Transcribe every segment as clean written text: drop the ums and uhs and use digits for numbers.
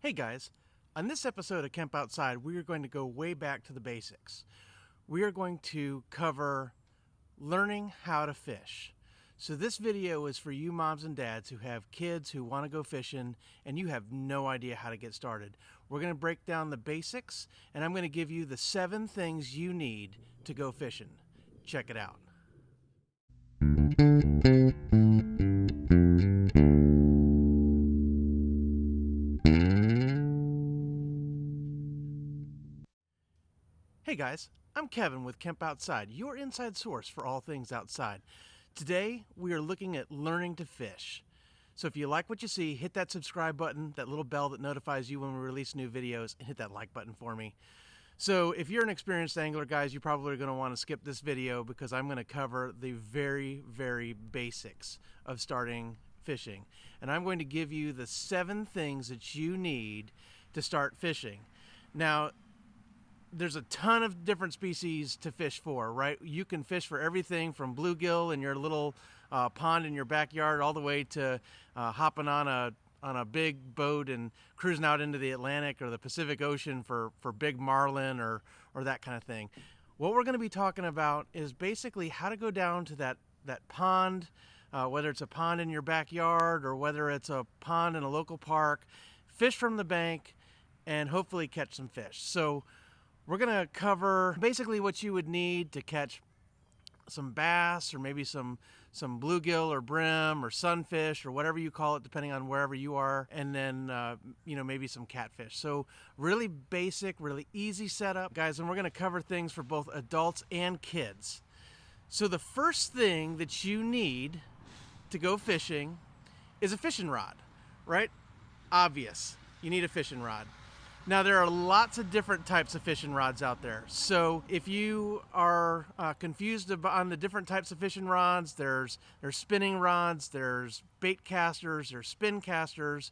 Hey guys, on this episode of Kemp Outside, we are going to go way back to the basics. We are going to cover learning how to fish. So this video is for you moms and dads who have kids who want to go fishing and you have no idea how to get started. We're going to break down the basics and I'm going to give you the 7 things you need to go fishing. Check it out. Hey guys, I'm Kevin with Kemp Outside, your inside source for all things outside. Today, we are looking at learning to fish. So if you like what you see, hit that subscribe button, that little bell that notifies you when we release new videos, and hit that like button for me. So if you're an experienced angler, guys, you're probably going to want to skip this video because I'm going to cover the very, very basics of starting fishing. And I'm going to give you the 7 things that you need to start fishing. Now, there's a ton of different species to fish for, right? You can fish for everything from bluegill in your little pond in your backyard all the way to hopping on a big boat and cruising out into the Atlantic or the Pacific Ocean for big marlin or that kind of thing. What we're going to be talking about is basically how to go down to that pond, whether it's a pond in your backyard or whether it's a pond in a local park, fish from the bank, and hopefully catch some fish. So we're going to cover basically what you would need to catch some bass or maybe some bluegill or brim or sunfish or whatever you call it, depending on wherever you are, and then maybe some catfish. So really basic, really easy setup, guys, and we're going to cover things for both adults and kids. So the first thing that you need to go fishing is a fishing rod, right? Obvious. You need a fishing rod. Now, there are lots of different types of fishing rods out there. So if you are confused on the different types of fishing rods, there's spinning rods, there's bait casters, there's spin casters.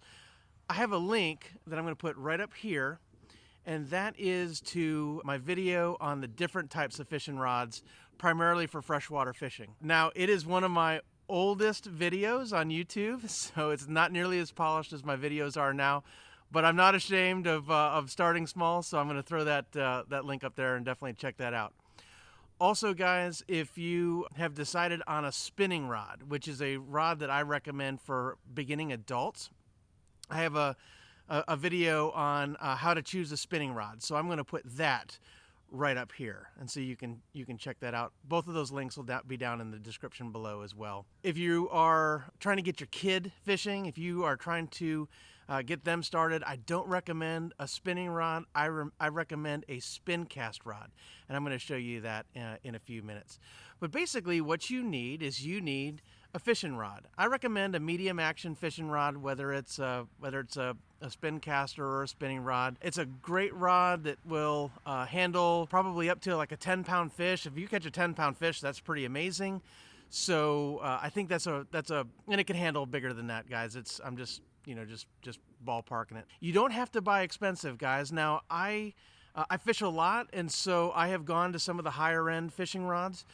I have a link that I'm going to put right up here, and that is to my video on the different types of fishing rods, primarily for freshwater fishing. Now, it is one of my oldest videos on YouTube, so it's not nearly as polished as my videos are now. But I'm not ashamed of starting small, so I'm going to throw that link up there and definitely check that out. Also, guys, if you have decided on a spinning rod, which is a rod that I recommend for beginning adults, I have a video on how to choose a spinning rod. So I'm going to put that right up here, and so you can check that out. Both of those links will be down in the description below as well. If you are trying to get your kid fishing, if you are trying to get them started, I don't recommend a spinning rod. I recommend a spin cast rod, and I'm going to show you that in a few minutes. But basically what you need is a fishing rod. I recommend a medium action fishing rod, whether it's a spin caster or a spinning rod. It's a great rod that will handle probably up to like a 10-pound fish. If you catch a 10-pound fish, that's pretty amazing. So I think that's a and it can handle bigger than that, guys. I'm just ballparking it. You don't have to buy expensive, guys. Now I fish a lot, and so I have gone to some of the higher end fishing rods.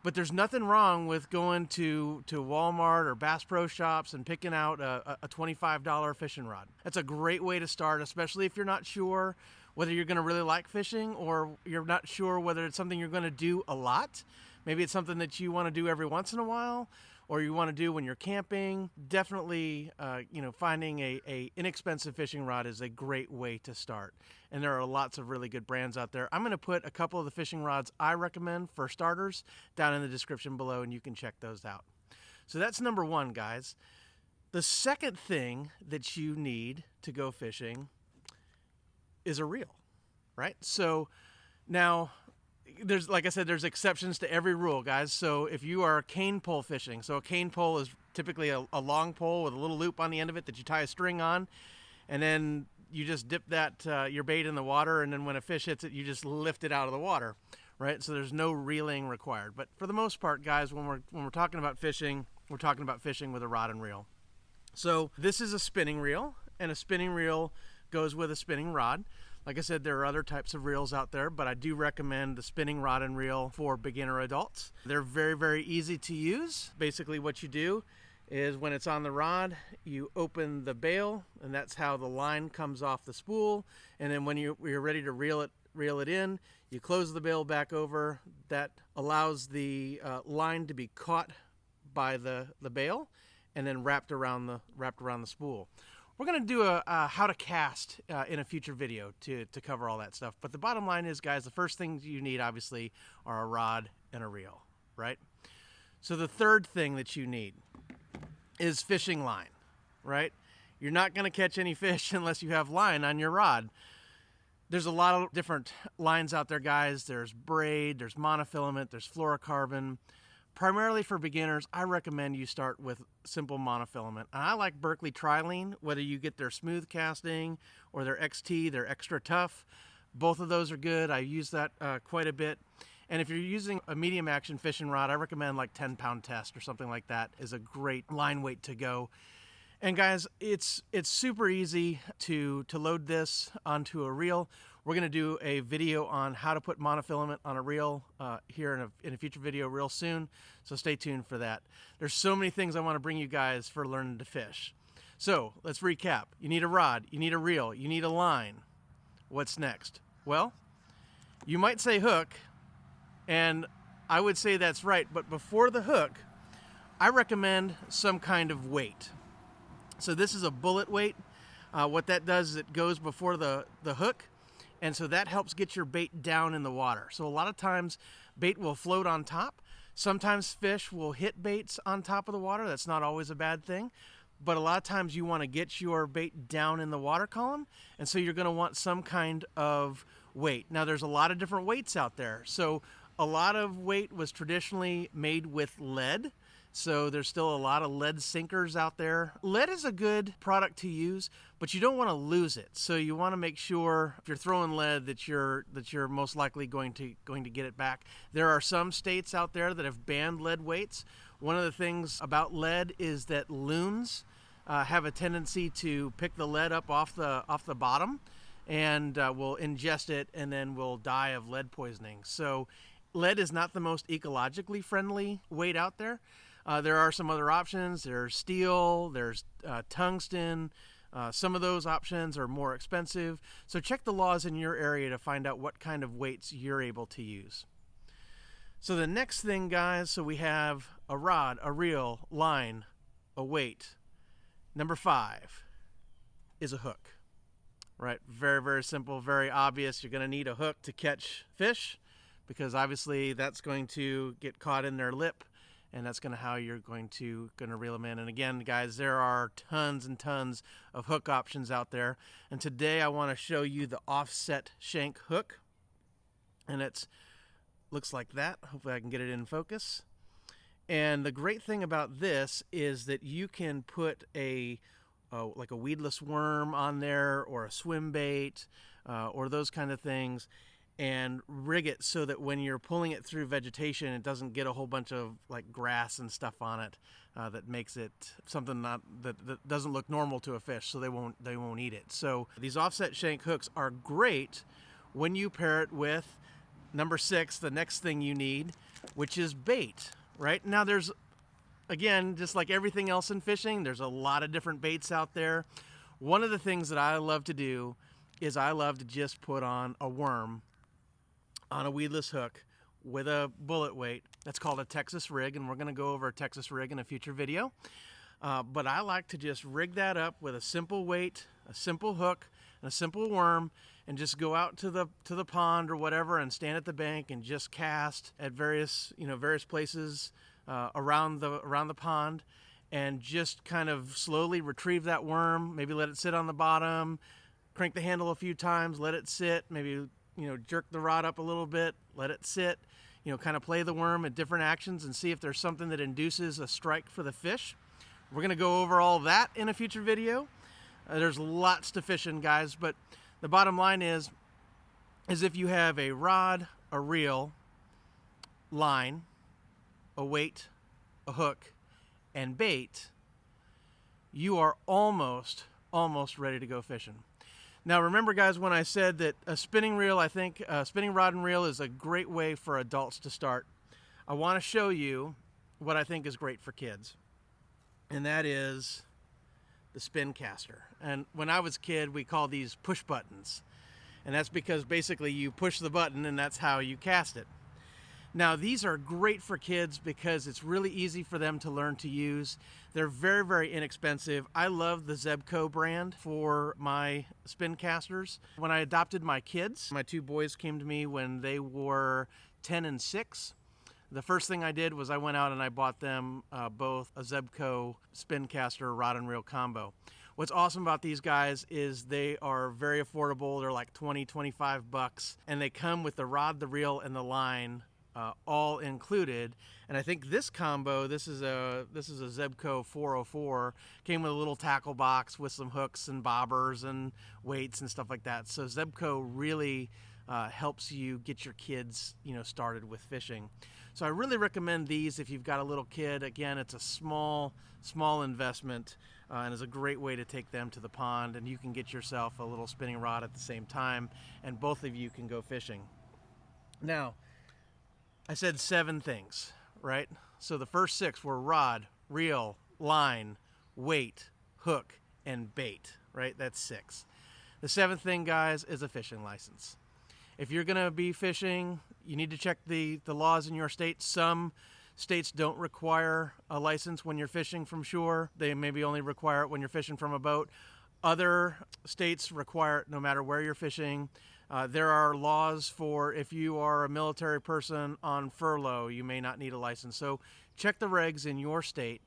But there's nothing wrong with going to Walmart or Bass Pro Shops and picking out a $25 fishing rod. That's a great way to start, especially if you're not sure whether you're going to really like fishing or you're not sure whether it's something you're going to do a lot. Maybe it's something that you want to do every once in a while, or you want to do when you're camping. Definitely, finding a inexpensive fishing rod is a great way to start. And there are lots of really good brands out there. I'm going to put a couple of the fishing rods I recommend for starters down in the description below, and you can check those out. So that's number 1, guys. The second thing that you need to go fishing is a reel, right? So now, like I said, there's exceptions to every rule, guys. So if you are cane pole fishing, so a cane pole is typically a long pole with a little loop on the end of it that you tie a string on, and then you just dip your bait in the water, and then when a fish hits it, you just lift it out of the water, right? So there's no reeling required. But for the most part, guys, when we're talking about fishing, we're talking about fishing with a rod and reel. So this is a spinning reel, and a spinning reel goes with a spinning rod. Like I said, there are other types of reels out there, but I do recommend the spinning rod and reel for beginner adults. They're very, very easy to use. Basically what you do is when it's on the rod, you open the bail, and that's how the line comes off the spool. And then when you're ready to reel it in, you close the bail back over. That allows the line to be caught by the bail and then wrapped around the spool. We're going to do a how to cast in a future video to cover all that stuff. But the bottom line is, guys, the first things you need obviously are a rod and a reel, right? So the third thing that you need is fishing line, right? You're not going to catch any fish unless you have line on your rod. There's a lot of different lines out there, guys. There's braid, there's monofilament, there's fluorocarbon. Primarily for beginners, I recommend you start with simple monofilament. And I like Berkley Trilene, whether you get their smooth casting or their XT, they're extra tough. Both of those are good. I use that quite a bit. And if you're using a medium action fishing rod, I recommend like 10-pound test or something like that is a great line weight to go. And guys, it's super easy to load this onto a reel. We're going to do a video on how to put monofilament on a reel here in a future video real soon, so stay tuned for that. There's so many things I want to bring you guys for learning to fish. So let's recap. You need a rod, you need a reel, you need a line. What's next? Well, you might say hook, and I would say that's right, but before the hook, I recommend some kind of weight. So this is a bullet weight. What that does is it goes before the hook, and so that helps get your bait down in the water. So a lot of times bait will float on top. Sometimes fish will hit baits on top of the water. That's not always a bad thing. But a lot of times you want to get your bait down in the water column, and so you're going to want some kind of weight. Now there's a lot of different weights out there. So a lot of weight was traditionally made with lead. So there's still a lot of lead sinkers out there. Lead is a good product to use, but you don't want to lose it. So you want to make sure if you're throwing lead that you're most likely going to get it back. There are some states out there that have banned lead weights. One of the things about lead is that loons have a tendency to pick the lead up off the bottom and will ingest it and then will die of lead poisoning. So lead is not the most ecologically friendly weight out there. There are some other options. There's steel, there's tungsten. Some of those options are more expensive. So check the laws in your area to find out what kind of weights you're able to use. So the next thing, guys, so we have a rod, a reel, line, a weight. Number 5 is a hook, right? Very, very simple, very obvious. You're going to need a hook to catch fish because obviously that's going to get caught in their lip. And that's how you're going to reel them in. And again, guys, there are tons and tons of hook options out there. And today I want to show you the offset shank hook. And it looks like that. Hopefully I can get it in focus. And the great thing about this is that you can put like a weedless worm on there or a swim bait or those kind of things, and rig it so that when you're pulling it through vegetation, it doesn't get a whole bunch of like grass and stuff on it that makes it something that doesn't look normal to a fish, so they won't eat it. So these offset shank hooks are great when you pair it with number 6, the next thing you need, which is bait. Right now, there's, again, just like everything else in fishing, there's a lot of different baits out there. One of the things that I love to do is I love to just put on a worm on a weedless hook with a bullet weight. That's called a Texas rig, and we're going to go over a Texas rig in a future video. But I like to just rig that up with a simple weight, a simple hook, and a simple worm, and just go out to the pond or whatever and stand at the bank and just cast at various places around the pond, and just kind of slowly retrieve that worm, maybe let it sit on the bottom, crank the handle a few times, let it sit, maybe jerk the rod up a little bit, let it sit, kind of play the worm at different actions and see if there's something that induces a strike for the fish. We're going to go over all that in a future video. There's lots to fishing, guys, but the bottom line is if you have a rod, a reel, line, a weight, a hook, and bait, you are almost ready to go fishing. Now remember, guys, when I said that a spinning reel, I think a spinning rod and reel is a great way for adults to start. I want to show you what I think is great for kids. and that is the spin caster. And when I was a kid, we called these push buttons. And that's because basically you push the button and that's how you cast it. Now, these are great for kids because it's really easy for them to learn to use. They're very, very inexpensive. I love the Zebco brand for my spin casters. When I adopted my kids, my two boys came to me when they were 10 and 6. The first thing I did was I went out and I bought them both a Zebco spin caster rod and reel combo. What's awesome about these guys is they are very affordable. They're like 20, 25 bucks, and they come with the rod, the reel, and the line all included. And I think this combo, this is a Zebco 404, came with a little tackle box with some hooks and bobbers and weights and stuff like that. So Zebco really helps you get your kids, started with fishing. So I really recommend these if you've got a little kid. Again, it's a small investment and is a great way to take them to the pond, and you can get yourself a little spinning rod at the same time, and both of you can go fishing. Now, I said 7 things, right? So the first 6 were rod, reel, line, weight, hook, and bait, right? That's 6. The 7th thing, guys, is a fishing license. If you're gonna be fishing, you need to check the laws in your state. Some states don't require a license when you're fishing from shore. They maybe only require it when you're fishing from a boat. Other states require it no matter where you're fishing. There are laws for if you are a military person on furlough, you may not need a license. So check the regs in your state.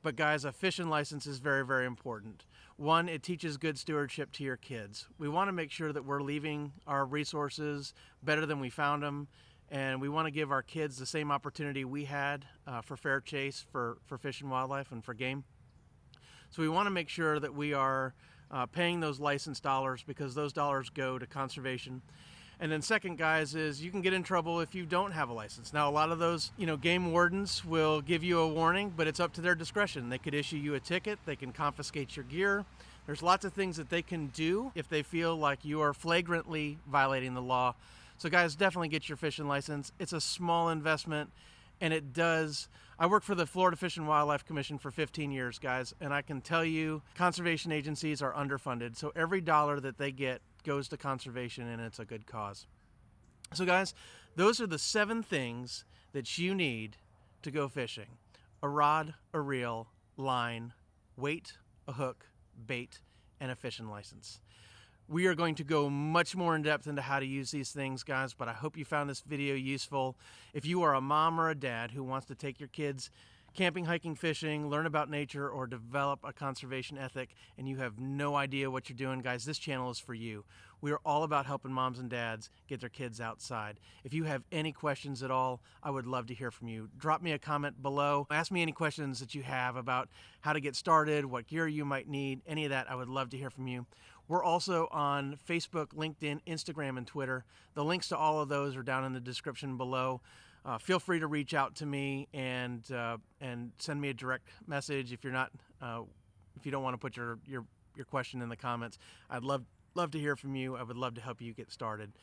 But guys, a fishing license is very, very important. One, it teaches good stewardship to your kids. We want to make sure that we're leaving our resources better than we found them. And we want to give our kids the same opportunity we had for fair chase, for fish and wildlife, and for game. So we want to make sure that we are paying those license dollars, because those dollars go to conservation. And then second, guys, is you can get in trouble if you don't have a license. Now, a lot of those, game wardens will give you a warning, but it's up to their discretion. They could issue you a ticket. They can confiscate your gear. There's lots of things that they can do if they feel like you are flagrantly violating the law. So guys, definitely get your fishing license. It's a small investment, and it does. I worked for the Florida Fish and Wildlife Commission for 15 years, guys, and I can tell you conservation agencies are underfunded. So every dollar that they get goes to conservation, and it's a good cause. So guys, those are the 7 things that you need to go fishing: a rod, a reel, line, weight, a hook, bait, and a fishing license. We are going to go much more in depth into how to use these things, guys, but I hope you found this video useful. If you are a mom or a dad who wants to take your kids camping, hiking, fishing, learn about nature, or develop a conservation ethic, and you have no idea what you're doing, guys, this channel is for you. We are all about helping moms and dads get their kids outside. If you have any questions at all, I would love to hear from you. Drop me a comment below. Ask me any questions that you have about how to get started, what gear you might need, any of that. I would love to hear from you. We're also on Facebook, LinkedIn, Instagram, and Twitter. The links to all of those are down in the description below. Feel free to reach out to me and send me a direct message if you're not if you don't want to put your question in the comments. I'd love to hear from you. I would love to help you get started.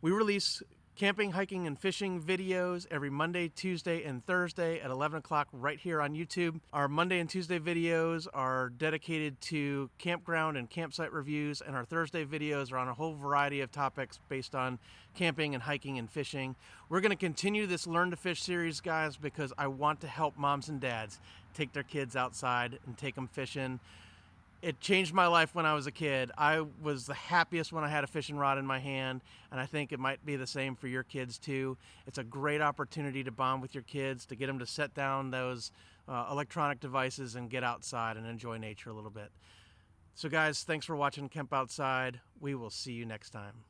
We release camping, hiking, and fishing videos every Monday, Tuesday, and Thursday at 11 o'clock right here on YouTube. Our Monday and Tuesday videos are dedicated to campground and campsite reviews, and our Thursday videos are on a whole variety of topics based on camping and hiking and fishing. We're going to continue this Learn to Fish series, guys, because I want to help moms and dads take their kids outside and take them fishing. It changed my life when I was a kid. I was the happiest when I had a fishing rod in my hand, and I think it might be the same for your kids too. It's a great opportunity to bond with your kids, to get them to set down those electronic devices and get outside and enjoy nature a little bit. So guys, thanks for watching Kemp Outside. We will see you next time.